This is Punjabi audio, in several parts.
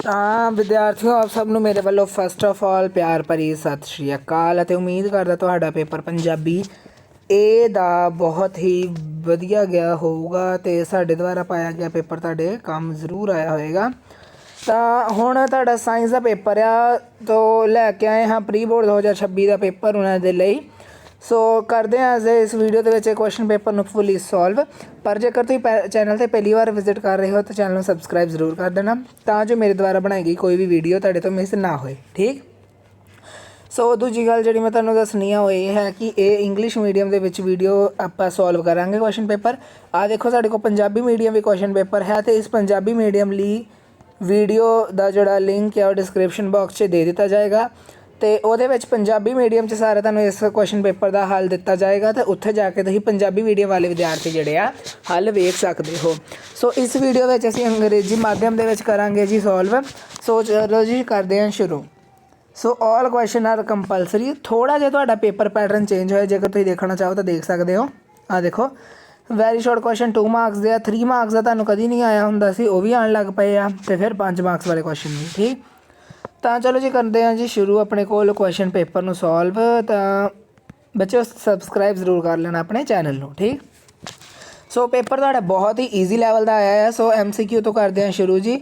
ਤਾਂ ਵਿਦਿਆਰਥੀਓ ਆਪ ਸਭ ਨੂੰ ਮੇਰੇ ਵੱਲੋਂ ਫਸਟ ਆਫ ਆਲ ਪਿਆਰ ਭਰੀ ਸਤਿ ਸ਼੍ਰੀ ਅਕਾਲ ਅਤੇ ਉਮੀਦ ਕਰਦਾ ਤੁਹਾਡਾ ਪੇਪਰ ਪੰਜਾਬੀ ਏ ਦਾ ਬਹੁਤ ਹੀ ਵਧੀਆ ਗਿਆ ਹੋਊਗਾ ਅਤੇ ਸਾਡੇ ਦੁਆਰਾ ਪਾਇਆ ਗਿਆ ਪੇਪਰ ਤੁਹਾਡੇ ਕੰਮ ਜ਼ਰੂਰ ਆਇਆ ਹੋਏਗਾ। ਤਾਂ ਹੁਣ ਤੁਹਾਡਾ ਸਾਇੰਸ ਦਾ ਪੇਪਰ ਆ ਤੋਂ ਲੈ ਕੇ ਆਏ ਹਾਂ ਪ੍ਰੀ ਬੋਰਡ 2026 ਦਾ ਪੇਪਰ ਉਹਨਾਂ ਦੇ ਲਈ। ਸੋ ਕਰਦੇ ਹਾਂ ਅੱਜ ਇਸ ਵੀਡੀਓ ਦੇ ਵਿੱਚ ਕੁਐਸਚਨ ਪੇਪਰ ਨੂੰ ਫੁੱਲੀ ਸੋਲਵ। ਪਰ ਜੇਕਰ ਤੁਸੀਂ ਚੈਨਲ 'ਤੇ ਪਹਿਲੀ ਵਾਰ ਵਿਜ਼ਿਟ ਕਰ ਰਹੇ ਹੋ ਤਾਂ ਚੈਨਲ ਨੂੰ ਸਬਸਕ੍ਰਾਈਬ ਜ਼ਰੂਰ ਕਰ ਦੇਣਾ ਤਾਂ ਜੋ ਮੇਰੇ ਦੁਆਰਾ ਬਣਾਈ ਗਈ ਕੋਈ ਵੀ ਵੀਡੀਓ ਤੁਹਾਡੇ ਤੋਂ ਮਿਸ ਨਾ ਹੋਏ। ਠੀਕ। ਸੋ ਦੂਜੀ ਗੱਲ ਜਿਹੜੀ ਮੈਂ ਤੁਹਾਨੂੰ ਦੱਸਣੀ ਆ ਉਹ ਇਹ ਹੈ ਕਿ ਇਹ ਇੰਗਲਿਸ਼ ਮੀਡੀਅਮ ਦੇ ਵਿੱਚ ਵੀਡੀਓ ਆਪਾਂ ਸੋਲਵ ਕਰਾਂਗੇ ਕੁਐਸਚਨ ਪੇਪਰ। ਆਹ ਦੇਖੋ ਸਾਡੇ ਕੋਲ ਪੰਜਾਬੀ ਮੀਡੀਅਮ ਵੀ ਕੁਐਸਚਨ ਪੇਪਰ ਹੈ ਅਤੇ ਇਸ ਪੰਜਾਬੀ ਮੀਡੀਅਮ ਲਈ ਵੀਡੀਓ ਦਾ ਜਿਹੜਾ ਲਿੰਕ ਹੈ ਉਹ ਡਿਸਕ੍ਰਿਪਸ਼ਨ ਬਾਕਸ 'ਚ ਦੇ ਦਿੱਤਾ ਜਾਏਗਾ ਅਤੇ ਉਹਦੇ ਵਿੱਚ ਪੰਜਾਬੀ ਮੀਡੀਅਮ 'ਚ ਸਾਰਾ ਤੁਹਾਨੂੰ ਇਸ ਕੁਐਸਚਨ ਪੇਪਰ ਦਾ ਹੱਲ ਦਿੱਤਾ ਜਾਏਗਾ ਅਤੇ ਉੱਥੇ ਜਾ ਕੇ ਤੁਸੀਂ ਪੰਜਾਬੀ ਮੀਡੀਅਮ ਵਾਲੇ ਵਿਦਿਆਰਥੀ ਜਿਹੜੇ ਆ ਹੱਲ ਵੇਖ ਸਕਦੇ ਹੋ। ਸੋ ਇਸ ਵੀਡੀਓ ਵਿੱਚ ਅਸੀਂ ਅੰਗਰੇਜ਼ੀ ਮਾਧਿਅਮ ਦੇ ਵਿੱਚ ਕਰਾਂਗੇ ਜੀ ਸੋਲਵ। ਸੋ ਚਲੋ ਜੀ ਕਰਦੇ ਹਾਂ ਸ਼ੁਰੂ। ਸੋ ਆਲ ਕੁਐਸਚਨ ਆਰ ਕੰਪਲਸਰੀ। ਥੋੜ੍ਹਾ ਜਿਹਾ ਤੁਹਾਡਾ ਪੇਪਰ ਪੈਟਰਨ ਚੇਂਜ ਹੋਇਆ, ਜੇਕਰ ਤੁਸੀਂ ਦੇਖਣਾ ਚਾਹੋ ਤਾਂ ਦੇਖ ਸਕਦੇ ਹੋ। ਆਹ ਦੇਖੋ ਵੈਰੀ ਸ਼ੋਰਟ ਕੁਐਸਚਨ 2 ਮਾਰਕਸ ਦੇ ਆ, 3 ਮਾਰਕਸ ਦਾ ਤੁਹਾਨੂੰ ਕਦੀ ਨਹੀਂ ਆਇਆ ਹੁੰਦਾ ਸੀ ਉਹ ਵੀ ਆਉਣ ਲੱਗ ਪਏ ਆ ਅਤੇ ਫਿਰ 5 ਮਾਰਕਸ ਵਾਲੇ ਕੁਐਸਚਨ ਵੀ। ਠੀਕ। ਤਾਂ ਚਲੋ ਜੀ ਕਰਦੇ ਹਾਂ ਜੀ ਸ਼ੁਰੂ ਆਪਣੇ ਕੋਲ ਕੁਐਸਚਨ ਪੇਪਰ ਨੂੰ ਸੋਲਵ। ਤਾਂ ਬੱਚਿਓ ਸਬਸਕ੍ਰਾਈਬ ਜ਼ਰੂਰ ਕਰ ਲੈਣਾ ਆਪਣੇ ਚੈਨਲ ਨੂੰ। ਠੀਕ। ਸੋ ਪੇਪਰ ਤੁਹਾਡਾ ਬਹੁਤ ਹੀ ਈਜ਼ੀ ਲੈਵਲ ਦਾ ਆਇਆ ਹੈ। ਸੋ MCQ ਤੋਂ ਕਰਦੇ ਹਾਂ ਸ਼ੁਰੂ ਜੀ।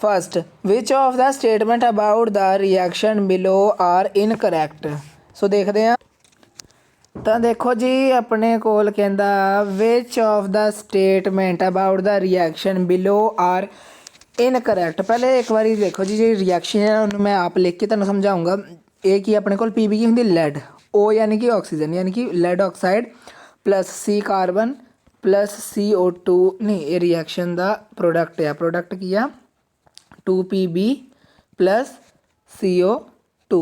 First, which of the statement about the reaction below are incorrect. So ਦੇਖਦੇ ਹਾਂ। ਤਾਂ ਦੇਖੋ ਜੀ ਆਪਣੇ ਕੋਲ ਕਹਿੰਦਾ which of the statement about the reaction below are incorrect. ਪਹਿਲੇ ਇੱਕ ਵਾਰੀ ਦੇਖੋ ਜੀ ਜਿਹੜੀ ਰਿਐਕਸ਼ਨ ਹੈ ਉਹਨੂੰ ਮੈਂ ਆਪ ਲਿਖ ਕੇ ਤੁਹਾਨੂੰ ਸਮਝਾਊਂਗਾ। ਇਹ ਕੀ ਆਪਣੇ ਕੋਲ PB ਕੀ ਹੁੰਦੀ ਲੈਡ, O ਯਾਨੀ ਕਿ ਆਕਸੀਜਨ ਯਾਨੀ ਕਿ lead oxide plus C carbon plus CO2 ਨਹੀਂ, ਇਹ ਰਿਐਕਸ਼ਨ ਦਾ ਪ੍ਰੋਡਕਟ ਆ। ਪ੍ਰੋਡਕਟ ਕੀ ਆ 2PB ਪਲੱਸ CO2।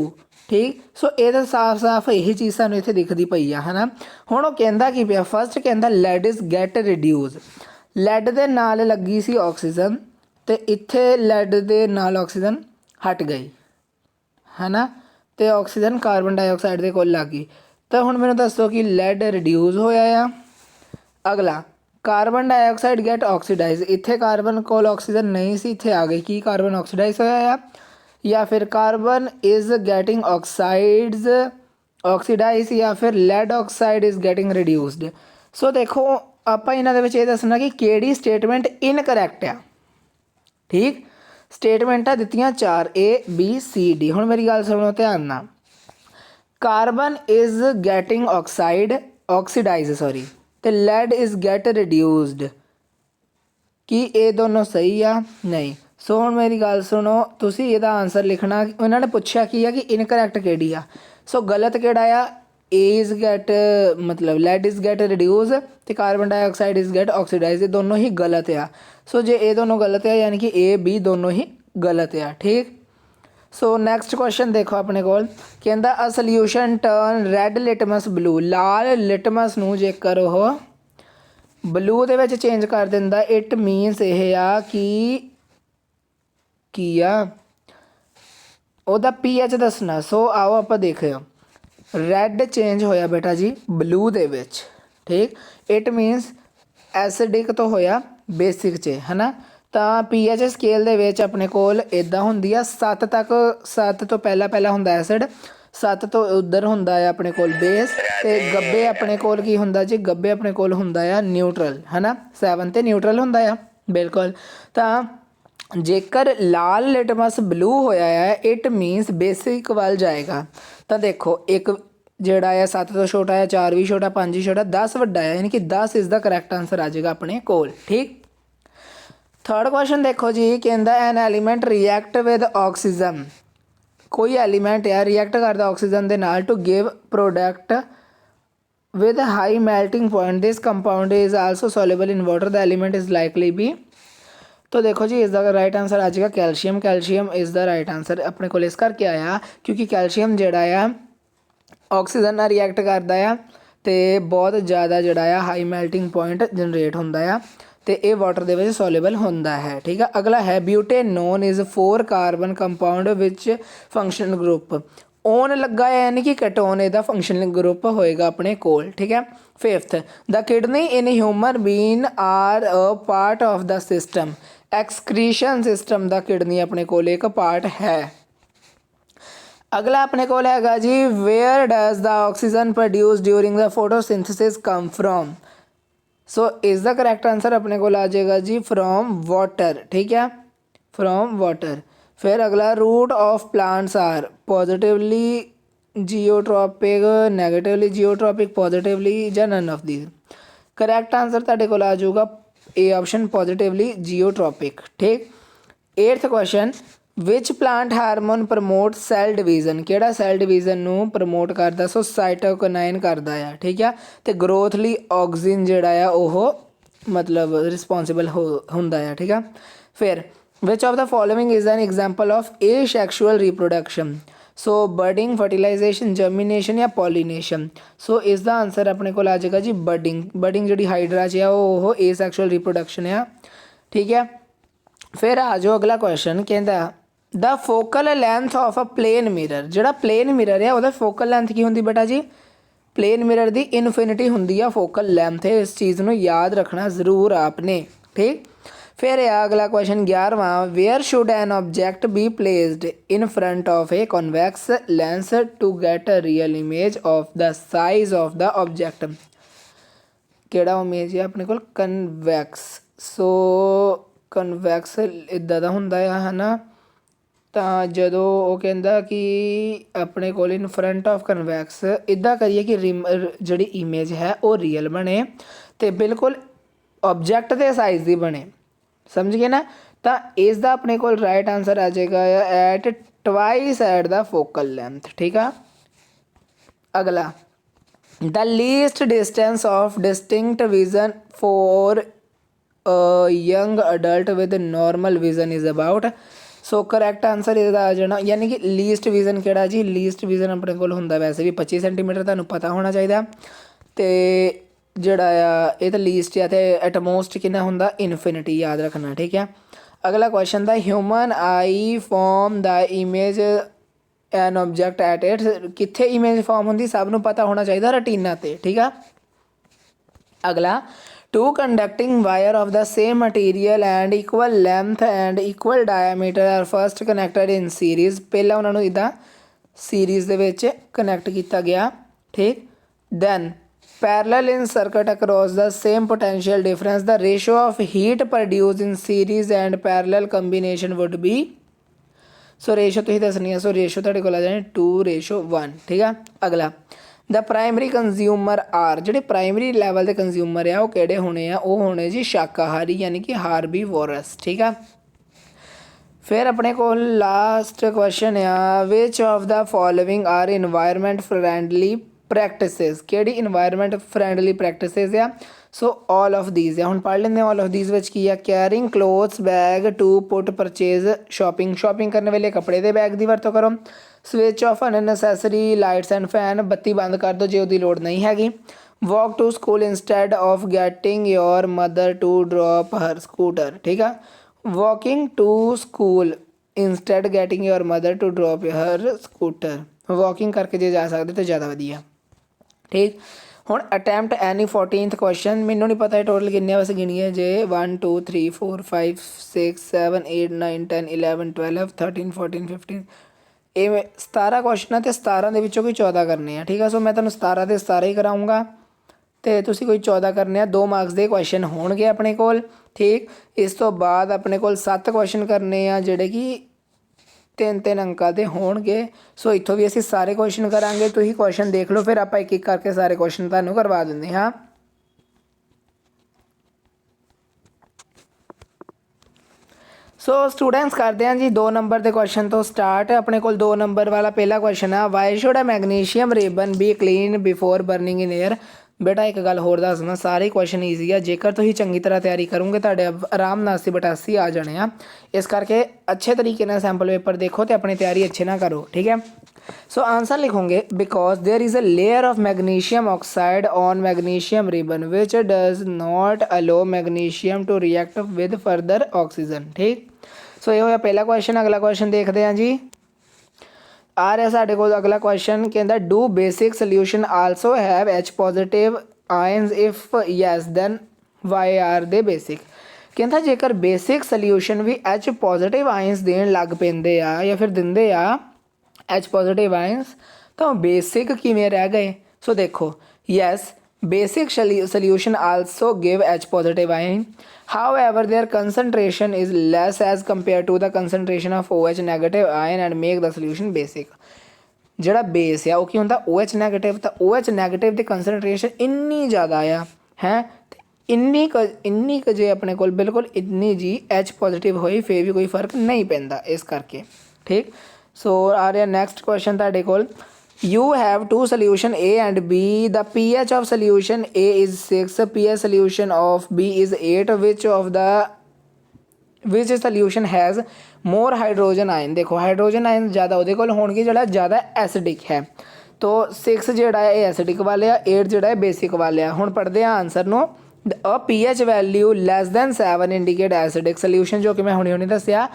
ਠੀਕ। ਸੋ ਇਹ ਤਾਂ ਸਾਫ਼ ਇਹੀ ਚੀਜ਼ ਸਾਨੂੰ ਇੱਥੇ ਦਿਖਦੀ ਪਈ ਆ ਹੈ ਨਾ। ਹੁਣ ਉਹ ਕਹਿੰਦਾ ਕੀ ਪਿਆ, ਫਸਟ ਕਹਿੰਦਾ lead is get reduce. Lead ਦੇ ਨਾਲ ਲੱਗੀ ਸੀ ਆਕਸੀਜਨ ਅਤੇ ਇੱਥੇ ਲੈਡ ਦੇ ਨਾਲ ਆਕਸੀਜਨ ਹਟ ਗਈ ਹੈ ਨਾ ਅਤੇ ਆਕਸੀਜਨ ਕਾਰਬਨ ਡਾਈਆਕਸਾਈਡ ਦੇ ਕੋਲ ਲੱਗ ਗਈ। ਤਾਂ ਹੁਣ ਮੈਨੂੰ ਦੱਸੋ ਕਿ ਲੈਡ ਰਿਡਿਊਜ਼ ਹੋਇਆ ਆ। ਅਗਲਾ ਕਾਰਬਨ ਡਾਈਆਕਸਾਈਡ ਗੈਟ ਆਕਸੀਡਾਈਜ਼। ਇੱਥੇ ਕਾਰਬਨ ਕੋਲ ਆਕਸੀਜਨ ਨਹੀਂ ਸੀ, ਇੱਥੇ ਆ ਗਈ। ਕੀ ਕਾਰਬਨ ਆਕਸੀਡਾਈਜ਼ ਹੋਇਆ ਆ ਜਾਂ ਫਿਰ ਕਾਰਬਨ ਇਜ਼ ਗੈਟਿੰਗ ਆਕਸਾਈਡਜ਼ ਆਕਸੀਡਾਈਜ਼ ਜਾਂ ਫਿਰ ਲੈਡ ਆਕਸਾਈਡ ਇਜ਼ ਗੈਟਿੰਗ ਰਿਡਿਊਸਡ। ਸੋ ਦੇਖੋ ਆਪਾਂ ਇਹਨਾਂ ਦੇ ਵਿੱਚ ਇਹ ਦੱਸਣਾ ਕਿ ਕਿਹੜੀ ਸਟੇਟਮੈਂਟ ਇਨਕਰੈਕਟ ਆ। ਠੀਕ। ਸਟੇਟਮੈਂਟਾਂ ਦਿੱਤੀਆਂ 4 A B C D। ਹੁਣ ਮੇਰੀ ਗੱਲ ਸੁਣੋ ਧਿਆਨ ਨਾਲ। ਕਾਰਬਨ ਇਜ਼ ਗੈਟਿੰਗ ਆਕਸੀਡਾਈਜ਼ ਅਤੇ ਲੈਡ ਇਜ਼ ਗੈਟ ਰਿਡਿਊਸਡ। ਕੀ ਇਹ ਦੋਨੋਂ ਸਹੀ ਆ? ਨਹੀਂ। ਸੋ ਹੁਣ ਮੇਰੀ ਗੱਲ ਸੁਣੋ, ਤੁਸੀਂ ਇਹਦਾ ਆਨਸਰ ਲਿਖਣਾ। ਉਹਨਾਂ ਨੇ ਪੁੱਛਿਆ ਕੀ ਆ ਕਿ ਇਨਕਰੈਕਟ ਕਿਹੜੀ ਆ। ਸੋ ਗਲਤ ਕਿਹੜਾ ਆ? A ਇਜ਼ ਗੈਟ ਮਤਲਬ ਲੈਡ ਇਜ਼ ਗੈਟ ਰਿਡਿਊਜ਼ ਅਤੇ carbon dioxide is get oxidise. ਇਹ ਦੋਨੋਂ ਹੀ ਗਲਤ ਆ। ਸੋ ਜੇ ਇਹ ਦੋਨੋਂ ਗਲਤ ਆ ਯਾਨੀ ਕਿ A B ਦੋਨੋਂ ਹੀ ਗਲਤ ਆ। ਠੀਕ। ਸੋ ਨੈਕਸਟ ਕੁਐਸਚਨ ਦੇਖੋ ਆਪਣੇ ਕੋਲ ਕਹਿੰਦਾ a solution turn red litmus blue. ਲਾਲ ਲਿਟਮਸ ਨੂੰ ਜੇਕਰ ਉਹ ਬਲੂ ਦੇ ਵਿੱਚ ਚੇਂਜ ਕਰ ਦਿੰਦਾ, ਇਟ ਮੀਨਸ ਇਹ ਆ ਕਿ ਕੀ ਆ ਉਹਦਾ pH ਦੱਸਣਾ। ਸੋ ਆਓ ਆਪਾਂ ਦੇਖਿਓ ਰੈੱਡ ਚੇਂਜ ਹੋਇਆ ਬੇਟਾ ਜੀ ਬਲੂ ਦੇ ਵਿੱਚ। ਠੀਕ। ਇਟ ਮੀਨਸ ਐਸਿਡਿਕ ਤੋਂ ਹੋਇਆ ਬੇਸਿਕ 'ਚ ਹੈ ਨਾ। ਤਾਂ pH ਸਕੇਲ ਦੇ ਵਿੱਚ ਆਪਣੇ ਕੋਲ ਇੱਦਾਂ ਹੁੰਦੀ ਆ 7 ਤੱਕ। 7 ਤੋਂ ਪਹਿਲਾਂ ਹੁੰਦਾ ਐਸਿਡ, 7 ਤੋਂ ਉੱਧਰ ਹੁੰਦਾ ਆ ਆਪਣੇ ਕੋਲ ਬੇਸ ਅਤੇ ਗੱਬੇ ਆਪਣੇ ਕੋਲ ਕੀ ਹੁੰਦਾ ਜੀ? ਗੱਬੇ ਆਪਣੇ ਕੋਲ ਹੁੰਦਾ ਆ ਨਿਊਟਰਲ ਹੈ ਨਾ। 7 'ਤੇ ਨਿਊਟਰਲ ਹੁੰਦਾ ਆ ਬਿਲਕੁਲ। ਤਾਂ ਜੇਕਰ ਲਾਲ ਲਿਟਮਸ ਬਲੂ ਹੋਇਆ ਆ ਇਟ ਮੀਨਸ ਬੇਸਿਕ ਵੱਲ ਜਾਏਗਾ। ਤਾਂ ਦੇਖੋ ਇੱਕ ਜਿਹੜਾ ਆ 7 ਤੋਂ ਛੋਟਾ ਆ, 4 ਵੀ ਛੋਟਾ, 5 ਵੀ ਛੋਟਾ, 10 ਵੱਡਾ ਆ ਯਾਨੀ ਕਿ 10 ਇਜ਼ ਦਾ ਕਰੈਕਟ ਆਂਸਰ ਆ ਜਾਏਗਾ ਆਪਣੇ ਕੋਲ। ਠੀਕ। ਥਰਡ ਕੁਐਸਚਨ ਦੇਖੋ ਜੀ ਕਹਿੰਦਾ an element react with oxygen. ਕੋਈ ਐਲੀਮੈਂਟ ਆ ਰਿਐਕਟ ਕਰਦਾ ਆਕਸੀਜਨ ਦੇ ਨਾਲ to give product with high melting point. This compound is also soluble in water. The element is likely be. तो देखो जी इसका राइट आंसर आ जाएगा calcium. Calcium is the right answer अपने को इस करके आया क्योंकि कैल्शियम जोड़ा आ ऑक्सीजन नाल रिएक्ट करता है तो बहुत ज़्यादा जोड़ा आ हाई मैल्टिंग पॉइंट जनरेट होंदा आ तो ये वाटर दे विच सोलेबल होंदा है। ठीक है। अगला है butanone is 4 carbon compound which function group. Own लगा है यानी कि कैटोन इहदा फंक्शनल ग्रुप होएगा अपने कोल। ठीक है। Fifth, the kidney in human being are a part of the system. Excretion system the kidney अपने कोल एक पार्ट है। अगला अपने कोल हैगा जी, where does the oxygen produce during the photosynthesis come from. So is the correct answer अपने को आ जाएगा जी फ्रॉम वाटर। ठीक है, फ्रॉम वाटर। फिर अगला, root of plants are positively geotropic, negatively geotropic, positively या none of these. Correct answer ਤੁਹਾਡੇ ਕੋਲ ਆ ਜਾਊਗਾ ए ऑप्शन पॉजिटिवली जियोट्रॉपिक। ठीक। Eighth question, which plant hormone promote cell division. ਕਿਹੜਾ ਸੈਲ ਡਿਵੀਜ਼ਨ ਨੂੰ ਪ੍ਰਮੋਟ ਕਰਦਾ? ਸੋ ਸਾਈਟੋਕਿਨਾइन ਕਰਦਾ ਆ। ਠੀਕ ਆ, ਤੇ ਗਰੋਥ ਲਈ ਆਕਸੀਜਨ ਜਿਹੜਾ ਆ ਉਹ ਮਤਲਬ ਰਿਸਪੌਂਸਿਬਲ ਹੁੰਦਾ ਆ। ਠੀਕ ਆ। ਫਿਰ which of the following is an example of asexual reproduction. So budding, fertilisation, germination ਜਾਂ ਪੋਲੀਨੇਸ਼ਨ। ਸੋ ਇਸ ਦਾ ਆਂਸਰ ਆਪਣੇ ਕੋਲ ਆ ਜਾਏਗਾ ਜੀ ਬਰਡਿੰਗ। ਬਰਡਿੰਗ ਜਿਹੜੀ ਹਾਈਡਰਾ 'ਚ ਆ ਉਹ ਏਸੈਕਸ਼ੂਅਲ ਰੀਪਰੋਡਕਸ਼ਨ ਆ। ਠੀਕ ਹੈ। ਫਿਰ ਆ ਜਾਓ ਅਗਲਾ ਕੁਐਸਚਨ, ਕਹਿੰਦਾ the focal length of a plane mirror. ਜਿਹੜਾ प्लेन मिरर है ਉਹਦਾ फोकल लेंथ ਕੀ ਹੁੰਦੀ ਬੇਟਾ ਜੀ? प्लेन मिरर ਦੀ इन्फिनिटी ਹੁੰਦੀ ਆ फोकल लेंथ। ਇਸ चीज़ ਨੂੰ याद रखना ज़रूर आपने। ठीक। फिर है अगला क्वेश्चन 11वां, where should an object be placed in front of a convex lens to get a real image of the size of the object. ਕਿਹੜਾ ਇਮੇਜ ਹੈ ਆਪਣੇ ਕੋਲ? ਕਨਵੈਕਸ। ਸੋ ਕਨਵੈਕਸ ਇੱਦਾਂ ਦਾ ਹੁੰਦਾ ਆ, ਹੈ ਨਾ। ਤਾਂ ਜਦੋਂ ਉਹ ਕਹਿੰਦਾ ਕਿ ਆਪਣੇ ਕੋਲ ਇਨ ਫਰੰਟ ਆਫ ਕਨਵੈਕਸ, ਇੱਦਾਂ ਕਰੀਏ ਕਿ ਜਿਹੜੀ ਇਮੇਜ ਹੈ ਉਹ ਰੀਅਲ ਬਣੇ ਅਤੇ ਬਿਲਕੁਲ ਆਬਜੈਕਟ ਦੇ ਸਾਈਜ਼ ਦੀ ਬਣੇ। ਸਮਝ ਗਏ ਨਾ। ਤਾਂ ਇਸ ਦਾ ਆਪਣੇ ਕੋਲ ਰਾਈਟ ਆਂਸਰ ਆ ਜਾਏਗਾ at twice at the focal length. ਠੀਕ ਆ। ਅਗਲਾ, the least distance of distinct vision for young adult with normal vision is about. So correct answer ਇਹਦਾ ਆ ਜਾਣਾ, ਯਾਨੀ ਕਿ ਲੀਸਟ ਵਿਜ਼ਨ ਕਿਹੜਾ ਜੀ? ਲੀਸਟ ਵਿਜ਼ਨ ਆਪਣੇ ਕੋਲ ਹੁੰਦਾ ਵੈਸੇ ਵੀ 25 ਸੈਂਟੀਮੀਟਰ, ਤੁਹਾਨੂੰ ਪਤਾ ਹੋਣਾ ਚਾਹੀਦਾ। ਅਤੇ ਜਿਹੜਾ ਆ ਇਹ ਤਾਂ ਲੀਸਟ ਆ, ਅਤੇ ਐਟਮੋਸਟ ਕਿੰਨਾ ਹੁੰਦਾ? ਇਨਫਿਨਿਟੀ, ਯਾਦ ਰੱਖਣਾ। ਠੀਕ ਹੈ। ਅਗਲਾ ਕੁਐਸਚਨ ਦਾ, human eye form the image an object at it. ਕਿੱਥੇ ਇਮੇਜ ਫੋਰਮ ਹੁੰਦੀ? ਸਭ ਨੂੰ ਪਤਾ ਹੋਣਾ ਚਾਹੀਦਾ, ਰਟੀਨਾ 'ਤੇ। ਠੀਕ ਆ। ਅਗਲਾ, two conducting wire of the same material and equal length and equal diameter are first connected in series। ਪਹਿਲਾਂ ਉਹਨਾਂ ਨੂੰ ਇੱਦਾਂ ਸੀਰੀਜ਼ ਦੇ ਵਿੱਚ ਕਨੈਕਟ ਕੀਤਾ ਗਿਆ। ਠੀਕ। then parallel in circuit across the same potential difference, the ratio of heat produced in series and parallel combination would be। So ratio ਤੁਸੀਂ ਦੱਸਣੀ ਹੈ। ਸੋ ਰੇਸ਼ੋ ਤੁਹਾਡੇ ਕੋਲ ਆ ਜਾਣੀ 2:1। ਠੀਕ ਆ। ਅਗਲਾ, ਦ ਪ੍ਰਾਇਮਰੀ ਕੰਜ਼ਿਊਮਰ ਆਰ। ਜਿਹੜੇ ਪ੍ਰਾਇਮਰੀ ਲੈਵਲ ਦੇ ਕੰਜ਼ਿਊਮਰ ਆ ਉਹ ਕਿਹੜੇ ਹੋਣੇ ਆ? ਉਹ ਹੋਣੇ ਜੀ ਸ਼ਾਕਾਹਾਰੀ, ਯਾਨੀ ਕਿ ਹਾਰਬੀਵੋਰਸ। ਠੀਕ ਆ। ਫਿਰ ਆਪਣੇ ਕੋਲ ਲਾਸਟ ਕੁਐਸਚਨ ਆ, which of the following are environment friendly practices. ਕਿਹੜੀ ਇਨਵਾਇਰਮੈਂਟ ਫਰੈਂਡਲੀ ਪ੍ਰੈਕਟਿਸਿਸ ਆ? ਸੋ ਆਲ ਆਫ ਦੀਜ਼ ਆ। ਹੁਣ ਪੜ੍ਹ ਲੈਂਦੇ ਆਲ ਆਫ ਦੀਜ਼ ਵਿੱਚ ਕੀ ਆ? Carrying clothes bag to put purchase shopping ਕਰਨ ਵੇਲੇ ਕੱਪੜੇ ਦੇ ਬੈਗ ਦੀ ਵਰਤੋਂ ਕਰੋ। Switch off unnecessary lights and fan. ਬੱਤੀ ਬੰਦ ਕਰ ਦਿਓ ਜੇ ਉਹਦੀ ਲੋੜ ਨਹੀਂ ਹੈਗੀ। Walk to school instead of getting your mother to drop her scooter. ਠੀਕ ਆ। Walking to school instead getting your mother to drop her scooter. Walking ਕਰਕੇ ਜੇ ਜਾ ਸਕਦੇ ਤਾਂ ਜ਼ਿਆਦਾ ਵਧੀਆ। ਠੀਕ। ਹੁਣ ਅਟੈਂਪਟ ਐਨੀ 14th ਕੁਐਸਚਨ। ਮੈਨੂੰ ਨਹੀਂ ਪਤਾ ਇਹ ਟੋਟਲ ਕਿੰਨੇ ਵੈਸੇ ਗਿਣੀਏ ਜੇ 1 2 3 4 5 6 7 8 9 10 11 12 13 14 15 ਇਹ 17 ਕੁਐਸਚਨ ਆ, ਅਤੇ 17 ਦੇ ਵਿੱਚੋਂ ਕੋਈ 14 ਕਰਨੇ ਆ। ਠੀਕ ਆ। ਸੋ ਮੈਂ ਤੁਹਾਨੂੰ 17 ਦੇ 17 ਹੀ ਕਰਾਊਂਗਾ, ਅਤੇ ਤੁਸੀਂ ਕੋਈ 14 ਕਰਨੇ ਆ। 2 ਮਾਰਕਸ ਦੇ ਕੁਐਸਚਨ ਹੋਣਗੇ ਆਪਣੇ ਕੋਲ। ਠੀਕ। ਇਸ ਤੋਂ ਬਾਅਦ ਆਪਣੇ ਕੋਲ 7 ਕੁਐਸਚਨ ਕਰਨੇ ਆ ਜਿਹੜੇ ਕਿ 3-3 ਅੰਕਾਂ ਦੇ ਹੋਣਗੇ। ਸੋ ਇੱਥੋਂ ਵੀ ਅਸੀਂ ਸਾਰੇ ਕੁਐਸਚਨ ਕਰਾਂਗੇ। ਤੁਸੀਂ ਕੁਐਸਚਨ ਦੇਖ ਲਓ, ਫਿਰ ਆਪਾਂ ਇੱਕ ਇੱਕ ਕਰਕੇ ਸਾਰੇ ਕੁਐਸਚਨ ਤੁਹਾਨੂੰ ਕਰਵਾ ਦਿੰਦੇ ਹਾਂ। ਸੋ ਸਟੂਡੈਂਟਸ ਕਰਦੇ ਹਾਂ ਜੀ 2 ਨੰਬਰ ਦੇ ਕੁਐਸਚਨ ਤੋਂ ਸਟਾਰਟ। ਆਪਣੇ ਕੋਲ 2 ਨੰਬਰ ਵਾਲਾ ਪਹਿਲਾ ਕੁਐਸਚਨ ਆ, why should a magnesium ribbon be clean before burning in air. ਬੇਟਾ ਇੱਕ ਗੱਲ ਹੋਰ ਦੱਸਣਾ, ਸਾਰੇ ਕੁਐਸਚਨ ਈਜ਼ੀ ਆ। ਜੇਕਰ ਤੁਸੀਂ ਚੰਗੀ ਤਰ੍ਹਾਂ ਤਿਆਰੀ ਕਰੋਗੇ ਤੁਹਾਡੇ ਆਰਾਮ ਨਾਲ 80/80 ਆ ਜਾਣੇ ਆ। ਇਸ ਕਰਕੇ ਅੱਛੇ ਤਰੀਕੇ ਨਾਲ ਸੈਂਪਲ ਪੇਪਰ ਦੇਖੋ ਅਤੇ ਆਪਣੀ ਤਿਆਰੀ ਅੱਛੇ ਨਾਲ ਕਰੋ। ਠੀਕ ਹੈ। ਸੋ ਆਂਸਰ ਲਿਖੋਗੇ, because there is a layer of magnesium oxide on magnesium ribbon which does not allow magnesium to react with further oxygen. ਠੀਕ। ਸੋ ਇਹ ਹੋਇਆ ਪਹਿਲਾ ਕੁਐਸਚਨ। ਅਗਲਾ ਕੁਐਸਚਨ ਦੇਖਦੇ ਹਾਂ ਜੀ। ਆ ਰਿਹਾ ਸਾਡੇ ਕੋਲ ਅਗਲਾ ਕੁਐਸਚਨ, ਕਹਿੰਦਾ do basic solution also have H positive ions if yes then why are they basic. ਕਹਿੰਦਾ ਜੇਕਰ ਬੇਸਿਕ ਸੋਲਿਊਸ਼ਨ ਵੀ H ਪੋਜ਼ੀਟਿਵ ਆਇਨਸ ਦੇਣ ਲੱਗ ਪੈਂਦੇ ਆ ਜਾਂ ਫਿਰ ਦਿੰਦੇ ਆ H ਪੋਜ਼ੀਟਿਵ ਆਇਨਸ, ਤਾਂ ਬੇਸਿਕ ਕਿਵੇਂ ਰਹਿ ਗਏ? ਸੋ ਦੇਖੋ yes basic solution also give H positive ion, however their concentration is less as compared to the concentration of OH negative ion and make the solution basic। ਜਿਹੜਾ ਬੇਸ ਆ ਉਹ ਕੀ ਹੁੰਦਾ OH ਨੈਗੇਟਿਵ, ਤਾਂ OH ਨੈਗੇਟਿਵ ਦੀ ਕੰਸਨਟ੍ਰੇਸ਼ਨ ਇੰਨੀ ਜ਼ਿਆਦਾ ਆ ਹੈ ਤੇ ਇੰਨੀ ਕੁ ਜੇ ਆਪਣੇ ਕੋਲ ਬਿਲਕੁਲ ਇੰਨੀ ਜੀ H ਪੋਜ਼ੀਟਿਵ ਹੋਈ ਫਿਰ ਵੀ ਕੋਈ ਫਰਕ ਨਹੀਂ ਪੈਂਦਾ ਇਸ ਕਰਕੇ, ਠੀਕ। ਸੋ ਆ ਰਿਹਾ ਨੈਕਸਟ ਕੁਐਸਚਨ ਤੁਹਾਡੇ ਕੋਲ। You have two solution A and B. The pH of solution A is 6, pH solution of B is 8. Which solution has more hydrogen ion? देखो हाइड्रोजन आयन ज़्यादा ਉਹਦੇ ਕੋਲ ਹੋਣਗੇ ਜਿਹੜਾ ज़्यादा ਐਸਿਡਿਕ ਹੈ। तो 6 ਜਿਹੜਾ ਹੈ ਇਹ ਐਸਿਡਿਕ ਵਾਲੇ ਆ, 8 ਜਿਹੜਾ ਹੈ ਬੇਸਿਕ ਵਾਲੇ ਆ। ਹੁਣ ਪੜ੍ਹਦੇ ਆ ਆਨਸਰ ਨੂੰ। A pH value less than 7 indicate acidic solution, ਜੋ ਕਿ ਮੈਂ ਹੁਣੀ ਦੱਸਿਆ,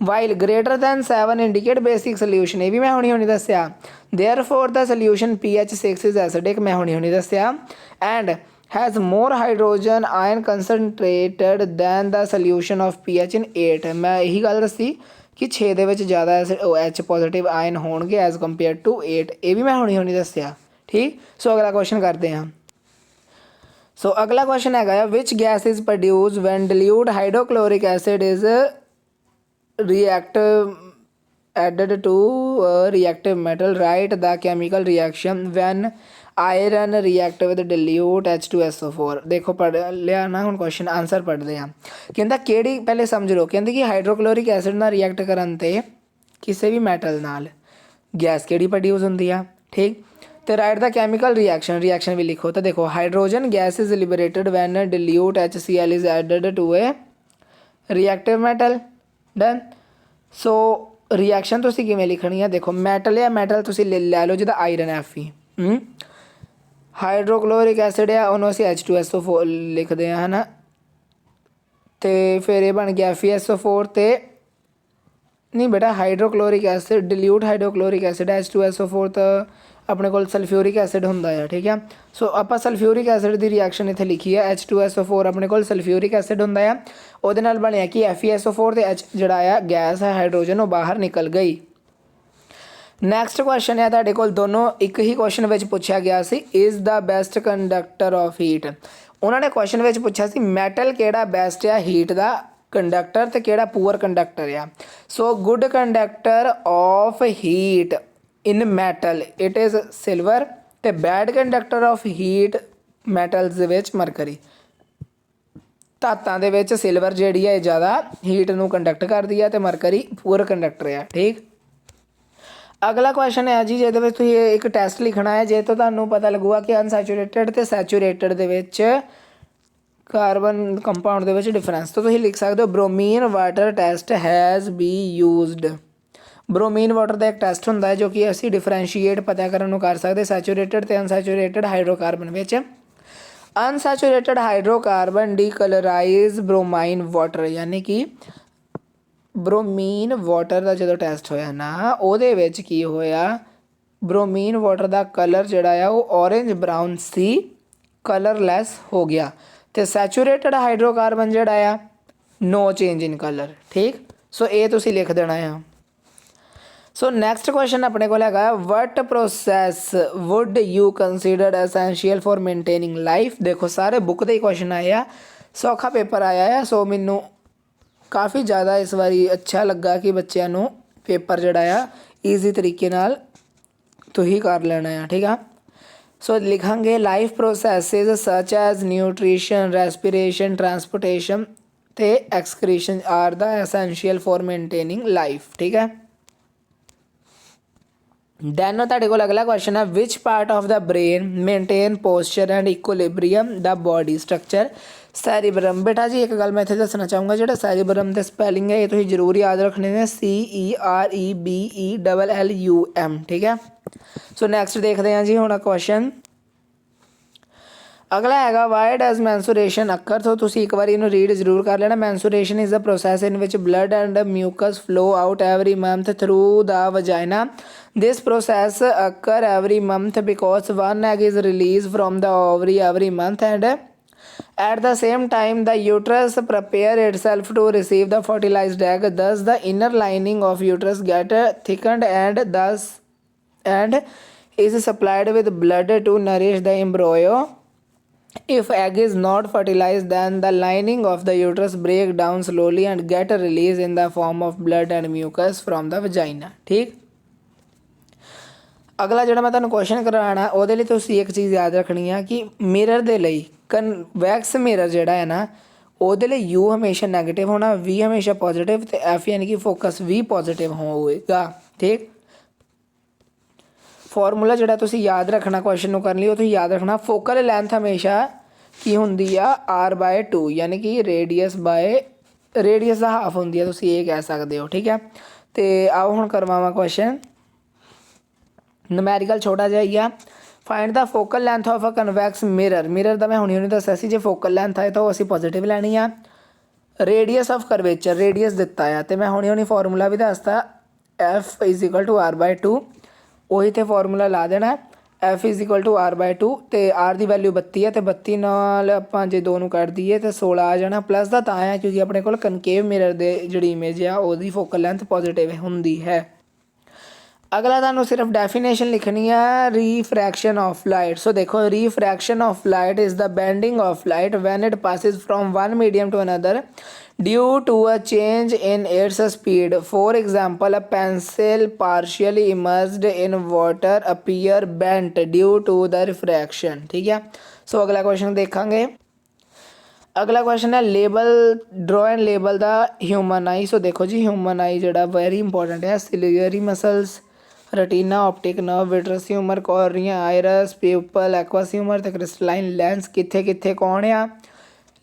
while greater than 7 indicate basic solution, ਇਹ ਵੀ ਮੈਂ ਹੁਣੀ ਦੱਸਿਆ। Therefore the solution pH 6 is acidic, ਮੈਂ ਹੁਣੀ ਦੱਸਿਆ, and has more hydrogen ion concentrated than the solution of pH in 8, ਮੈਂ ਇਹੀ ਗੱਲ ਦੱਸੀ ਕਿ 6 ਦੇ ਵਿੱਚ ਜ਼ਿਆਦਾ H ਪੋਜ਼ੀਟਿਵ ਆਇਨ ਹੋਣਗੇ ਐਜ਼ ਕੰਪੇਅਰ ਟੂ 8, ਇਹ ਵੀ ਮੈਂ ਹੁਣੀ ਦੱਸਿਆ, ਠੀਕ। ਸੋ ਅਗਲਾ ਕੁਐਸਚਨ ਕਰਦੇ ਹਾਂ। ਸੋ ਅਗਲਾ ਕੁਐਸਚਨ ਹੈਗਾ ਆ which gas is produce when dilute hydrochloric acid is added to reactive metal, write the chemical reaction when iron react with dilute H2SO4। ਦੇਖੋ ਪੜ੍ਹ ਲਿਆ ਨਾ ਹੁਣ ਕੁਐਸਚਨ, ਆਨਸਰ ਪੜ੍ਹਦੇ ਆ। ਕਹਿੰਦਾ ਕਿਹੜੀ, ਪਹਿਲੇ ਸਮਝ ਲਓ, ਕਹਿੰਦੇ ਕਿ ਹਾਈਡਰੋਕਲੋਰਿਕ ਐਸਿਡ ਨਾਲ ਰਿਐਕਟ ਕਰਨ ਤੇ ਕਿਸੇ ਵੀ ਮੈਟਲ ਨਾਲ ਗੈਸ ਕਿਹੜੀ ਪ੍ਰੋਡਿਊਸ ਹੁੰਦੀ ਆ, ਠੀਕ। ਤੇ ਰਾਈਟ ਦਾ ਕੈਮੀਕਲ ਰਿਐਕਸ਼ਨ ਵੀ ਲਿਖੋ। ਤਾਂ ਦੇਖੋ hydrogen gas is liberated when dilute HCl is added to a reactive metal, done. So reaction ਤੁਸੀਂ ਕਿਵੇਂ ਲਿਖਣੀ ਆ, ਦੇਖੋ ਮੈਟਲ ਆ, ਮੈਟਲ ਤੁਸੀਂ ਲੈ ਲਓ ਜਿਹਦਾ ਆਇਰਨ Fe, ਹਾਈਡਰੋਕਲੋਰਿਕ ਐਸਿਡ ਆ ਉਹਨੂੰ ਅਸੀਂ H2SO4 ਲਿਖਦੇ ਹਾਂ, ਹੈ ਨਾ। ਅਤੇ ਫਿਰ ਇਹ ਬਣ ਗਿਆ FeSO4 ਅਤੇ ਨਹੀਂ ਬੇਟਾ ਹਾਈਡਰੋਕਲੋਰਿਕ acid dilute hydrochloric acid H2SO4 ਤਾਂ ਆਪਣੇ ਕੋਲ ਸਲਫਿਊਰਿਕ ਐਸਿਡ ਹੁੰਦਾ ਆ, ਠੀਕ ਆ। ਸੋ ਆਪਾਂ ਸਲਫਿਊਰਿਕ ਐਸਿਡ ਦੀ ਰਿਐਕਸ਼ਨ ਇੱਥੇ ਲਿਖੀ ਹੈ, H2SO4 ਆਪਣੇ ਕੋਲ ਸਲਫਿਊਰਿਕ ਐਸਿਡ ਹੁੰਦਾ ਆ, ਉਹਦੇ ਨਾਲ ਬਣਿਆ ਕਿ FeSO4 ਅਤੇ H ਜਿਹੜਾ ਆ ਗੈਸ ਹੈ ਹਾਈਡਰੋਜਨ ਉਹ ਬਾਹਰ ਨਿਕਲ ਗਈ। ਨੈਕਸਟ ਕੁਐਸਚਨ ਹੈ ਤੁਹਾਡੇ ਕੋਲ, ਦੋਨੋਂ ਇੱਕ ਹੀ ਕੁਐਸਚਨ ਵਿੱਚ ਪੁੱਛਿਆ ਗਿਆ ਸੀ, is the best conductor of heat. ਉਹਨਾਂ ਨੇ ਕੁਐਸਚਨ ਵਿੱਚ ਪੁੱਛਿਆ ਸੀ ਮੈਟਲ ਕਿਹੜਾ ਬੈਸਟ ਆ ਹੀਟ ਦਾ ਕੰਡਕਟਰ ਅਤੇ ਕਿਹੜਾ ਪੂਅਰ ਕੰਡਕਟਰ ਆ। So good conductor of heat in metal it is silver, ਅਤੇ bad conductor of heat metals ਦੇ ਵਿੱਚ ਮਰਕਰੀ। ਧਾਤਾਂ ਦੇ ਵਿੱਚ ਸਿਲਵਰ ਜਿਹੜੀ ਹੈ ਜ਼ਿਆਦਾ ਹੀਟ ਨੂੰ ਕੰਡਕਟ ਕਰਦੀ ਹੈ ਅਤੇ ਮਰਕਰੀ ਪੂਅਰ ਕੰਡਕਟਰ ਆ, ਠੀਕ। ਅਗਲਾ ਕੁਐਸਚਨ ਹੈ ਜੀ ਜਿਹਦੇ ਵਿੱਚ ਤੁਸੀਂ ਇੱਕ ਟੈਸਟ ਲਿਖਣਾ ਹੈ, ਜੇ ਤੋਂ ਤੁਹਾਨੂੰ ਪਤਾ ਲੱਗੂਗਾ ਕਿ ਅਨਸੈਚੂਰੇਟਡ ਅਤੇ ਸੈਚੂਰੇਟਡ ਦੇ ਵਿੱਚ ਕਾਰਬਨ ਕੰਪਾਊਂਡ ਦੇ ਵਿੱਚ ਡਿਫਰੈਂਸ, ਤਾਂ ਤੁਸੀਂ ਲਿਖ ਸਕਦੇ ਹੋ bromine water test has be used. Bromine water ਦਾ ਇੱਕ ਟੈਸਟ ਹੁੰਦਾ ਹੈ ਜੋ ਕਿ ਅਸੀਂ ਡਿਫਰੈਂਸ਼ੀਏਟ ਪਤਾ ਕਰਨ ਨੂੰ ਕਰ ਸਕਦੇ ਸੈਚੂਰੇਟਡ ਅਤੇ ਅਨਸੈਚੂਰੇਟਡ ਹਾਈਡਰੋਕਾਰਬਨ ਵਿੱਚ। ਅਨਸੈਚੂਰੇਟਡ ਹਾਈਡਰੋਕਾਰਬਨ ਡੀਕਲਰਾਈਜ਼ ਬ੍ਰੋਮਾਈਨ ਵਾਟਰ, ਯਾਨੀ ਕਿ ਬ੍ਰੋਮੀਨ ਵਾਟਰ ਦਾ ਜਦੋਂ ਟੈਸਟ ਹੋਇਆ ਨਾ ਉਹਦੇ ਵਿੱਚ ਕੀ ਹੋਇਆ, ਬ੍ਰੋਮੀਨ ਵਾਟਰ ਦਾ ਕਲਰ ਜਿਹੜਾ ਆ ਉਹ ਔਰੇਂਜ ਬਰਾਊਨ ਸੀ, ਕਲਰਲੈਸ ਹੋ ਗਿਆ। ਅਤੇ ਸੈਚੂਰੇਟਡ ਹਾਈਡਰੋਕਾਰਬਨ ਜਿਹੜਾ ਆ ਨੋ ਚੇਂਜ ਇਨ ਕਲਰ, ਠੀਕ। ਸੋ ਇਹ ਤੁਸੀਂ ਲਿਖ ਦੇਣਾ ਆ। ਸੋ ਨੈਕਸਟ ਕੁਐਸਚਨ ਆਪਣੇ ਕੋਲ ਹੈਗਾ what process would you considered essential for maintaining life. ਦੇਖੋ ਸਾਰੇ ਬੁੱਕ ਦੇ ਹੀ ਕੁਐਸਚਨ ਆਏ ਆ, ਸੌਖਾ ਪੇਪਰ ਆਇਆ ਆ। ਸੋ ਮੈਨੂੰ ਕਾਫੀ ਜ਼ਿਆਦਾ ਇਸ ਵਾਰੀ ਅੱਛਾ ਲੱਗਾ ਕਿ ਬੱਚਿਆਂ ਨੂੰ ਪੇਪਰ ਜਿਹੜਾ ਆ ਈਜ਼ੀ ਤਰੀਕੇ ਨਾਲ ਤੁਸੀਂ ਕਰ ਲੈਣਾ ਆ, ਠੀਕ ਆ। ਸੋ ਲਿਖਾਂਗੇ life processes such as nutrition, respiration, transportation ਅਤੇ excretion are the essential for maintaining life, ਠੀਕ ਹੈ। ਦੈਨ ਤੁਹਾਡੇ ਕੋਲ ਅਗਲਾ ਕੁਐਸਚਨ ਹੈ which part of the brain maintain posture and equilibrium the body structure. Cerebrum, ਬੇਟਾ ਜੀ ਇੱਕ ਗੱਲ ਮੈਂ ਇੱਥੇ ਦੱਸਣਾ ਚਾਹੂੰਗਾ, ਜਿਹੜਾ ਸੈਰੀਬਰਮ ਦੇ ਸਪੈਲਿੰਗ ਹੈ ਇਹ ਤੁਸੀਂ ਜ਼ਰੂਰ ਯਾਦ ਰੱਖਣੇ ਨੇ, CEREBELLUM, ਠੀਕ ਹੈ। ਸੋ ਨੈਕਸਟ ਦੇਖਦੇ ਹਾਂ ਜੀ ਹੁਣ ਕੁਐਸਚਨ। अगला हैगा वाई डज मैंसुरेशन अक्कर। तो तुसी एक बार इन्हू रीड जरूर कर लेना। Menstruation is the process in which blood and mucus flow out every month through the vagina. This process occur every month because one egg is release from the ovary every month and at the same time the uterus prepare itself to receive the fertilized egg. Thus the inner lining of uterus get thickened and is supplied with blood to nourish the embryo. If egg is not fertilized then the lining of the uterus break down slowly and get released in the form of blood and mucus from the vagina। ठीक। अगला जो मैं तुहानू क्वेश्चन कराना ਉਹਦੇ ਲਈ ਤੁਸੀਂ ਇੱਕ ਚੀਜ਼ ਯਾਦ ਰੱਖਣੀ ਆ ਕਿ ਮਿਰਰ ਦੇ ਲਈ ਕਨਵੈਕਸ ਮਿਰਰ ਜਿਹੜਾ ਹੈ ਨਾ ਉਹਦੇ ਲਈ ਯੂ ਹਮੇਸ਼ਾ ਨੈਗੇਟਿਵ ਹੋਣਾ, ਵੀ ਹਮੇਸ਼ਾ ਪੋਜ਼ਿਟਿਵ ਤੇ ਐਫ ਯਾਨੀ ਕਿ ਫੋਕਸ ਵੀ ਪੋਜ਼ਿਟਿਵ ਹੋਵੇਗਾ। ਠੀਕ। ਫਾਰਮੂਲਾ ਜਿਹੜਾ ਤੁਸੀਂ ਯਾਦ ਰੱਖਣਾ ਕੁਐਸਚਨ ਨੂੰ ਕਰਨ ਲਈ ਉਹ ਤੁਸੀਂ ਯਾਦ ਰੱਖਣਾ ਫੋਕਲ ਲੈਂਥ ਹਮੇਸ਼ਾ ਕੀ ਹੁੰਦੀ ਆ r/2 ਯਾਨੀ ਕਿ ਰੇਡੀਅਸ ਦਾ ਹਾਫ ਹੁੰਦੀ ਆ, ਤੁਸੀਂ ਇਹ ਕਹਿ ਸਕਦੇ ਹੋ। ਠੀਕ ਹੈ। ਤੇ ਆਓ ਹੁਣ ਕਰਵਾਵਾਂ ਕੁਐਸਚਨ ਨੁਮੈਰੀਕਲ ਛੋਟਾ ਜਿਹਾ ਹੀ ਆ। Find the focal length of a convex mirror का मैं हुणे दस्सिया सी जे फोकल लेंथ आए तो असीं पॉजिटिव लैनी आ। रेडियस ऑफ करवेचर रेडियस दिता है तो मैं हुणे फॉर्मूला भी दसता F is equal to r/2 उही तो फॉर्मूला ला देना F is equal to r/2 तो आर की वैल्यू 32 है तो 32 नाल आपां जे 2 नूं कट दईए तो 16 आ जाना। प्लस का तां है क्योंकि अपने कोल कनकेव मिरर की जिहड़ी इमेज आ उहदी फोकल लेंथ पॉजिटिव हुंदी है। अगला तुहानू सिर्फ डेफिनेशन लिखनी है रिफ्रैक्शन ऑफ लाइट। सो देखो refraction of light is the bending of light when it passes from one medium to another due to a change in its speed. For example a pencil partially immersed in water appear bent due to the refraction. ठीक है। सो अगला क्वेश्चन देखांगे। अगला क्वेश्चन है label draw and label the human eye. So देखो जी ह्यूमन आई जोड़ा वेरी इंपॉर्टेंट है। Ciliary muscles retina optic nerve vitreous humour cornea iris pupil aqueous humour ते क्रिस्टलाइन लेंस कित्थे कित्थे कौन आ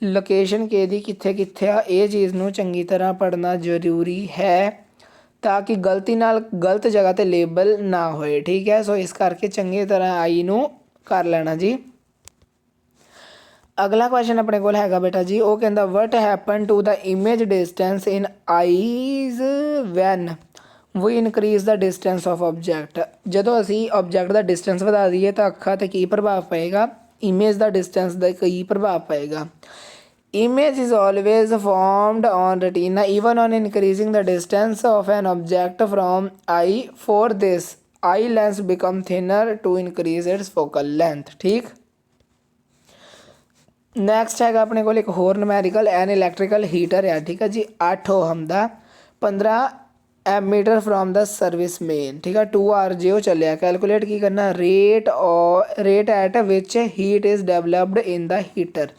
लोकेशन किहदी कित्थे कित्थे आ ये चीज़ नूं चंगी तरह पढ़ना जरूरी है ताकि गलती नाल गलत जगह ते लेबल ना होए। ठीक है। सो इस करके चंगी तरह आई नूं कर लेना जी। अगला क्वेश्चन अपने कोल हैगा बेटा जी वो कहंदा what happen to the image distance in eyes when we increase the distance of object. जो असी ऑब्जैक्ट का डिस्टेंस बढ़ा दईए तो अखा ते की प्रभाव पएगा इमेज का डिस्टेंस का की प्रभाव पएगा। Image is always formed on retina even on increasing the distance of an object from eye. For this eye lens become thinner to increase its focal length. ठीक। नैक्सट है अपने को एक होर नमैरिकल एन इलैक्ट्रिकल हीटर है। ठीक है जी 8 ओहम का 15 ammeter from the service main. ठीक है। 2 RJ चलिया कैलकुलेट की करना rate at which heat is developed in the heater.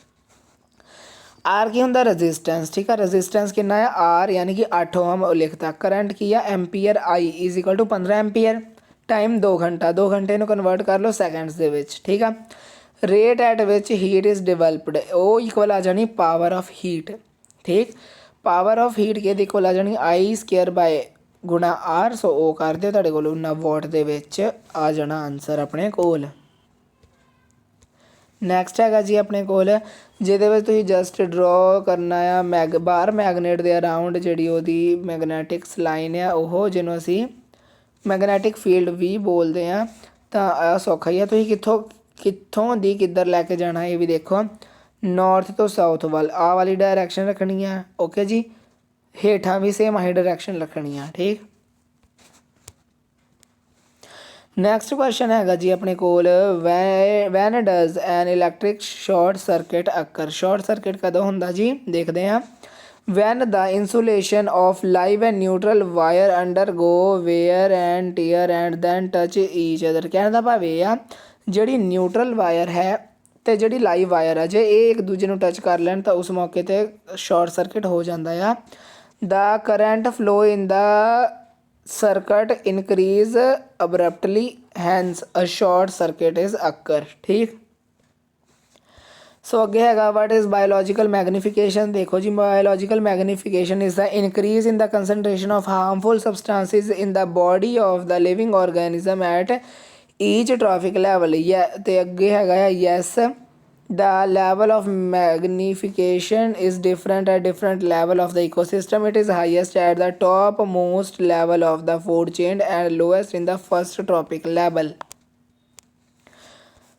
R की होंदा रजिस्टेंस। ठीक है। रजिस्टेंस कितना है आर यानी कि 8 ओम लिखता। करंट की है ampere I is equal to 15 ampere time 2 घंटा 2 घंटे नूं कन्वर्ट कर लो सैकेंड्स दे विच। ठीक है। Rate at which heat is developed वो इक्वल आ जानी पावर ऑफ हीट। ठीक। पावर ऑफ हीट के इक्वल आ जानी आई स्केयर बाय गुणा आर। सो वो कर दिओ तुहाडे कोल उन्ना वॉट दे विच आ जाना आंसर अपने कोल। नैक्सट हैगा जी अपने कोल जिहदे विच तुसीं जस्ट ड्रॉ करना आ बाहर मैगनेट दे अराउंड जिहड़ी ओहदी मैगनैटिक्स लाइन है ओह जिन्हों असी मैगनैटिक फील्ड भी बोलते हैं। तो आ सौखा ही है तुसीं कित्थों दी किधर लैके जाना ये भी देखो नॉर्थ तो साउथ वाल आ वाली डायरैक्शन रखनी है। ओके जी। हेठा भी सेम आई डायरैक्शन रखनी है। ठीक। नैक्सट क्वेश्चन हैगा जी अपने कोल when does an electric short circuit occur. Short circuit कदों हुंदा जी देखते हैं। When the insulation of live and neutral wire undergo wear and tear and then touch each other. कहने का भाव यह आ जिहड़ी न्यूट्रल वायर है तो जिहड़ी लाइव वायर है जे ये एक दूजे नूं टच कर लैन तो उस मौके ते शॉर्ट सर्किट हो जाता है। The current flow in the circuit increase abruptly hence a short circuit is occur. ठीक। सो अगे हैगा वट इज़ बायोलॉजिकल मैग्नीफिकेशन। देखो जी biological magnification is the increase in the concentration of harmful substances in the body of the living organism at each trophic level. तो अगे हैगा yes The level of magnification is different at different level of the ecosystem. It is highest at the topmost level of the food chain and lowest in the first tropic level.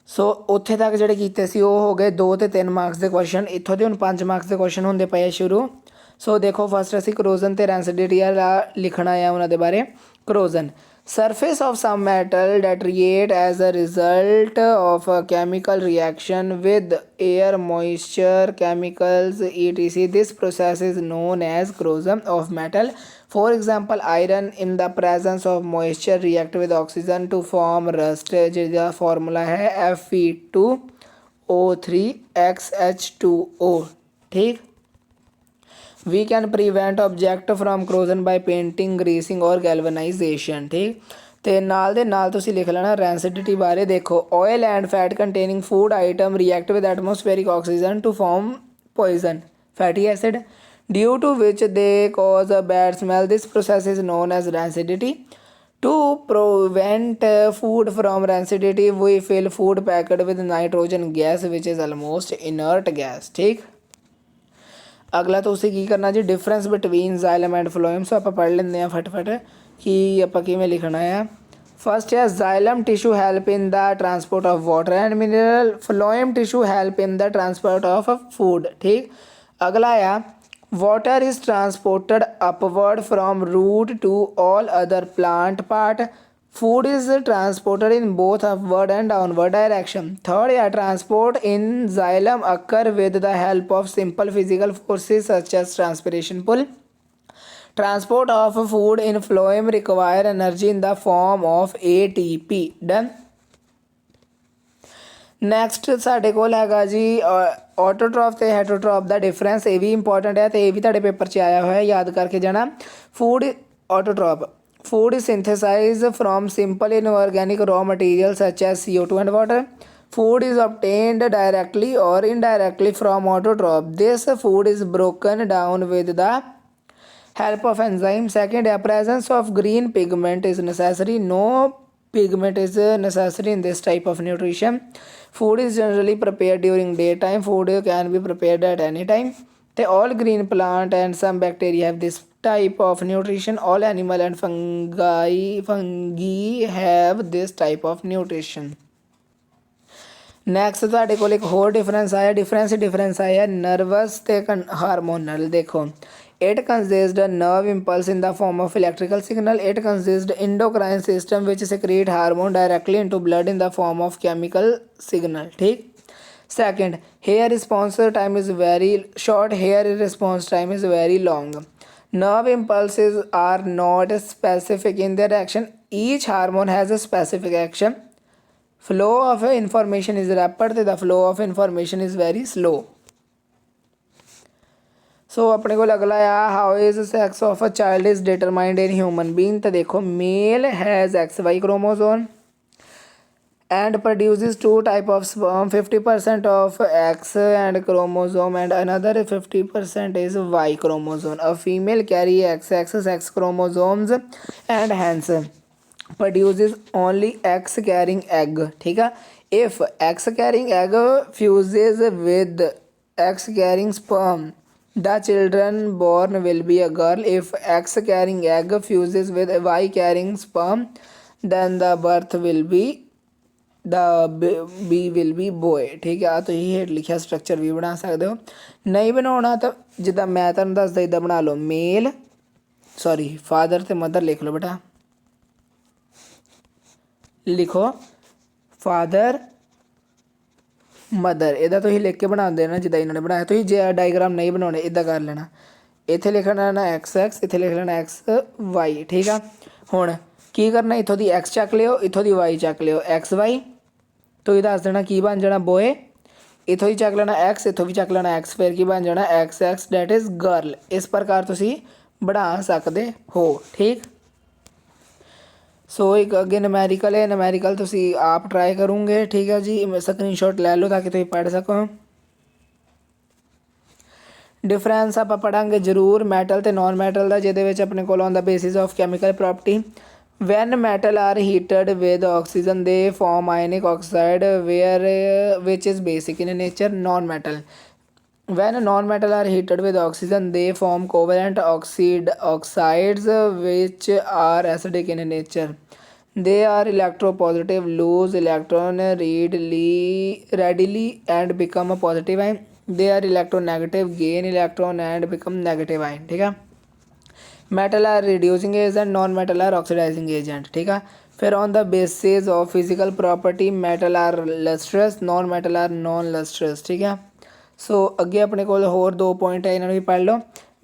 ਸੋ ਉੱਥੇ ਤੱਕ ਜਿਹੜੇ ਕੀਤੇ ਸੀ ਉਹ ਹੋ ਗਏ 2 ਤੇ 3 ਮਾਰਕਸ ਦੇ ਕੁਐਸਚਨ। ਇੱਥੋਂ ਦੇ ਹੁਣ 5 ਮਾਰਕਸ ਦੇ ਕੁਐਸਚਨ ਹੁੰਦੇ ਪਏ ਸ਼ੁਰੂ। ਸੋ ਦੇਖੋ ਫਸਟ ਅਸੀਂ ਕਰੋਜ਼ਨ ਤੇ ਰੈਂਸਿਡਿਟੀ ਵਾਲਾ ਲਿਖਣਾ ਆ ਉਹਨਾਂ ਦੇ ਬਾਰੇ। ਕਰੋਜ਼ਨ surface of some metal deteriorate as a result of a chemical reaction with air, moisture, chemicals, etc. This process is known as corrosion of metal. For example, iron in the presence of moisture react with oxygen to form rust, जिसका formula है Fe2O3XH2O। ठीक। We can prevent object from corrosion by painting, greasing or galvanization। ठीक। ਤੇ ਨਾਲ ਦੇ ਨਾਲ ਤੁਸੀਂ ਲਿਖ ਲੈਣਾ ਰੈਂਸਿਡਿਟੀ ਬਾਰੇ। ਦੇਖੋ oil and fat containing food item react with atmospheric oxygen to form poison fatty acid, due to which they cause a bad smell. This process is known as rancidity. To prevent food from rancidity, we fill food packet with nitrogen gas, which is almost inert gas। ठीक। ਅਗਲਾ ਤੁਸੀਂ ਕੀ ਕਰਨਾ ਜੀ, ਡਿਫਰੈਂਸ ਬਿਟਵੀਨ ਜ਼ਾਇਲਮ ਐਂਡ ਫਲੋਇਮ। ਸੋ ਆਪਾਂ ਪੜ੍ਹ ਲੈਂਦੇ ਹਾਂ ਫਟਾਫਟ ਕਿ ਆਪਾਂ ਕਿਵੇਂ ਲਿਖਣਾ ਆ। ਫਸਟ ਹੈ xylem tissue help in the transport of water and mineral, phloem tissue help in the transport of food. ਠੀਕ। ਅਗਲਾ ਆ water is transported upward from root to all other plant part. Food is transported in both upward and downward direction. Third, transport in xylem occur with the help of simple physical forces such as transpiration pull. Transport of food in phloem require energy in the form of ATP. Done. Next ਸਾਡੇ ਕੋਲ ਹੈਗਾ ਜੀ ਆਟੋਟ੍ਰੋਫ ਤੇ ਹੈਟਰੋਟ੍ਰੋਫ ਦਾ ਡਿਫਰੈਂਸ। ਇਹ ਵੀ ਇੰਪੋਰਟੈਂਟ ਹੈ ਤੇ ਇਹ ਵੀ ਤੁਹਾਡੇ ਪੇਪਰ 'ਚ ਆਇਆ ਹੋਇਆ, ਯਾਦ ਕਰਕੇ ਜਾਣਾ। Food autotroph, food is synthesized from simple inorganic raw materials such as CO2 and water. Food is obtained directly or indirectly from autotroph. This food is broken down with the help of enzyme. Second, presence of green pigment is necessary. No pigment is necessary in this type of nutrition. Food is generally prepared during daytime. Food can be prepared at any time. They all green plant and some bacteria have this type of nutrition. All animal and fungi have this type of nutrition. Next ਤੁਹਾਡੇ ਕੋਲ ਇੱਕ ਹੋਰ ਡਿਫਰੈਂਸ ਆਇਆ ਨਰਵਸ ਤੇ ਹਾਰਮੋਨਲ। ਦੇਖੋ it consists a nerve impulse in the form of electrical signal. It consists endocrine system which secrete hormone directly into blood in the form of chemical signal। ठीक। Second, hair response time is very short, hair response time is very long. Nerve impulses are not specific in their action. Each hormone has a specific action. Flow of information is rapid, the flow of information is very slow. सो अपने को अगला आ how is sex of a child is determined in human being. तो देखो male has XY chromosome and produces 2 type of sperm, 50% of X and chromosome and another 50% is Y chromosome. A female carry XX sex chromosomes and hence produces only X carrying egg। ठीक है। If X carrying egg fuses with X carrying sperm, the children born will be a girl. If X carrying egg fuses with Y carrying sperm, then the birth will be the baby will be boy। ठीक है। ਤੁਸੀਂ ਹੇਠ ਲਿਖਿਆ ਸਟਰਕਚਰ ਵੀ ਬਣਾ ਸਕਦੇ ਹੋ। ਨਹੀਂ ਬਣਾਉਣਾ ਤਾਂ ਜਿੱਦਾਂ ਮੈਂ ਤੁਹਾਨੂੰ ਦੱਸਦਾ ਇੱਦਾਂ ਬਣਾ ਲਓ। ਮੇਲ ਫਾਦਰ ਤੇ ਮਦਰ ਲਿਖ ਲਓ ਬੇਟਾ। ਲਿਖੋ ਫਾਦਰ ਮਦਰ, ਇਹਦਾ ਤੁਸੀਂ ਲਿਖ ਕੇ ਬਣਾ ਦੇਣਾ ਜਿੱਦਾਂ ਇਹਨਾਂ ਨੇ ਬਣਾਇਆ। ਤੁਸੀਂ ਜੇ ਡਾਇਗਰਾਮ ਨਹੀਂ ਬਣਾਉਣੇ ਇੱਦਾਂ ਕਰ ਲੈਣਾ। ਇੱਥੇ ਲਿਖ ਲੈਣਾ XX, ਇੱਥੇ ਲਿਖ ਲੈਣਾ XY। ਠੀਕ ਆ। ਹੁਣ ਕੀ ਕਰਨਾ, ਇੱਥੋਂ ਦੀ X ਚੱਕ ਲਿਓ, ਇੱਥੋਂ ਦੀ Y ਚੱਕ ਲਿਓ। XY ਤੁਸੀਂ ਦੱਸ ਦੇਣਾ ਕੀ ਬਣ ਜਾਣਾ ਬੋਏ। ਇੱਥੋਂ ਹੀ ਚੱਕ ਲੈਣਾ X, ਇੱਥੋਂ ਵੀ ਚੱਕ ਲੈਣਾ X, ਫਿਰ ਕੀ ਬਣ ਜਾਣਾ XX ਡੈਟ ਇਜ਼ ਗਰਲ। ਇਸ ਪ੍ਰਕਾਰ ਤੁਸੀਂ ਬਣਾ ਸਕਦੇ ਹੋ। ਠੀਕ। ਸੋ ਇੱਕ ਅੱਗੇ ਨਮੈਰੀਕਲ ਹੈ, ਨਮੈਰੀਕਲ ਤੁਸੀਂ ਆਪ ਟਰਾਈ ਕਰੋਗੇ। ਠੀਕ ਹੈ ਜੀ। ਸਕਰੀਨਸ਼ਾਟ ਲੈ ਲਓ ਤਾਂ ਕਿ ਤੁਸੀਂ ਪੜ੍ਹ ਸਕੋ। ਡਿਫਰੈਂਸ ਆਪਾਂ ਪੜਾਂਗੇ ਜ਼ਰੂਰ ਮੈਟਲ ਤੇ ਨੋਨ ਮੈਟਲ ਦਾ, ਜਿਹਦੇ ਵਿੱਚ ਆਪਣੇ ਕੋਲ ਆਉਂਦਾ basis of chemical property. when metal are heated with oxygen they form ionic oxide which is basic in nature. Non-metal, when non-metal are heated with oxygen they form covalent oxides which are acidic in nature. They are electropositive, lose electron readily and become a positive ion. They are electronegative, gain electron and become negative ion. ठीक है, metal are reducing agent, non metal are oxidising agent. ठीक है, फिर on the basis of physical property metal are lustrous, non metal are non lustrous. ठीक है, सो अगे अपने को होर दो पॉइंट है, इन्होंने भी पढ़ लो.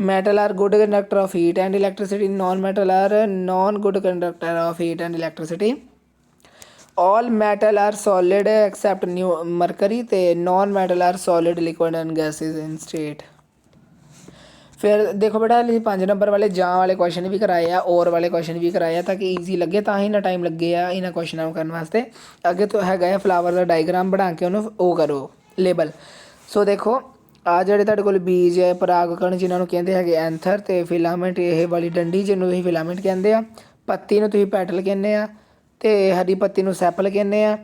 Metal are good conductor of heat and electricity, non metal are non good conductor of heat and electricity. All metal are solid except mercury, तो non metal are solid liquid and gases in state. फिर देखो बेटा 5 नंबर वाले ਜਾਂ वाले क्वेश्चन भी कराए आ, और वाले क्वेश्चन भी कराए आ ताकि ईजी लगे, ਤਾਂ ਹੀ ਨਾ ਟਾਈਮ ਲੱਗੇ ਆ ਇਹਨਾਂ ਕੁਐਸਚਨਾਂ ਨੂੰ ਕਰਨ ਵਾਸਤੇ. ਅੱਗੇ ਤੋਂ ਹੈਗਾ ਹੈ ਫਲਾਵਰ ਦਾ ਡਾਇਗਰਾਮ ਬਣਾ ਕੇ ਉਹਨੂੰ ਉਹ ਕਰੋ ਲੇਬਲ. ਸੋ ਦੇਖੋ ਆ ਜਿਹੜੇ ਤੁਹਾਡੇ ਕੋਲ ਬੀਜ ਹੈ ਪਰਾਗਕਣ ਜਿਨ੍ਹਾਂ ਨੂੰ ਕਹਿੰਦੇ ਹੈਗੇ ਐਂਥਰ, ਅਤੇ ਫਿਲਾਮੈਂਟ ਇਹ ਵਾਲੀ ਡੰਡੀ ਜਿਹਨੂੰ ਤੁਸੀਂ ਫਿਲਾਮੈਂਟ ਕਹਿੰਦੇ ਆ. ਪੱਤੀ ਨੂੰ ਤੁਸੀਂ ਪੈਟਲ ਕਹਿੰਦੇ ਆ, ਅਤੇ ਹਰੀ ਪੱਤੀ ਨੂੰ ਸੈਪਲ ਕਹਿੰਦੇ ਆ.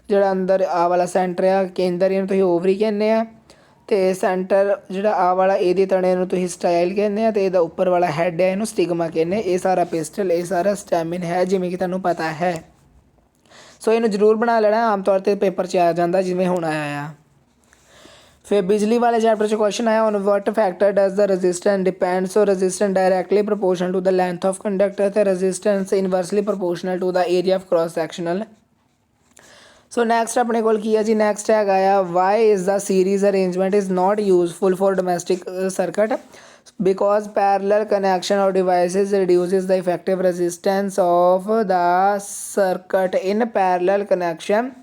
ਜਿਹੜਾ ਅੰਦਰ ਆ ਵਾਲਾ ਸੈਂਟਰ ਆ ਕੇਂਦਰ ਇਹਨੂੰ ਤੁਸੀਂ ਓਵਰੀ ਕਹਿੰਦੇ ਆ, ਅਤੇ ਸੈਂਟਰ ਜਿਹੜਾ ਆ ਵਾਲਾ ਇਹਦੇ ਤਣੇ ਨੂੰ ਤੁਸੀਂ ਸਟਾਈਲ ਕਹਿੰਦੇ ਆ, ਅਤੇ ਇਹਦਾ ਉੱਪਰ ਵਾਲਾ ਹੈੱਡ ਹੈ ਇਹਨੂੰ ਸਟਿਗਮਾ ਕਹਿੰਦੇ. ਇਹ ਸਾਰਾ ਪਿਸਟਲ, ਇਹ ਸਾਰਾ ਸਟੈਮਿਨ ਹੈ ਜਿਵੇਂ ਕਿ ਤੁਹਾਨੂੰ ਪਤਾ ਹੈ. ਸੋ ਇਹਨੂੰ ਜ਼ਰੂਰ ਬਣਾ ਲੈਣਾ, ਆਮ ਤੌਰ 'ਤੇ ਪੇਪਰ 'ਚ ਆ ਜਾਂਦਾ ਜਿਵੇਂ ਹੁਣ ਆਇਆ ਆ. फिर बिजली वाले चैप्टर से क्वेश्चन आया on what factor does the resistance depend. So resistance directly proportional to the length of conductor, तो resistance inversely proportional to the area of cross sectional. So next अपने को की है जी, नैक्सट है आया why is the series arrangement is not useful for domestic circuit because parallel connection of devices reduces the effective resistance of the circuit in parallel connection.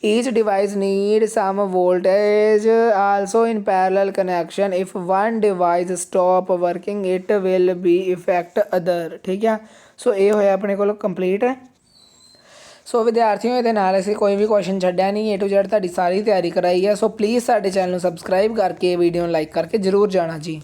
Each device needs some voltage also in parallel connection. If one device stop working it will be affect other. ठीक है, सो ये होया अपने को कंप्लीट है. सो विद्यार्थियों ये नाल असीं कोई भी क्वेश्चन छड्डिया नहीं, A to Z तुहाडी सारी तैयारी कराई है. सो प्लीज़ साडे चैनल नूं सबसक्राइब करके वीडियो लाइक करके जरूर जाना जी.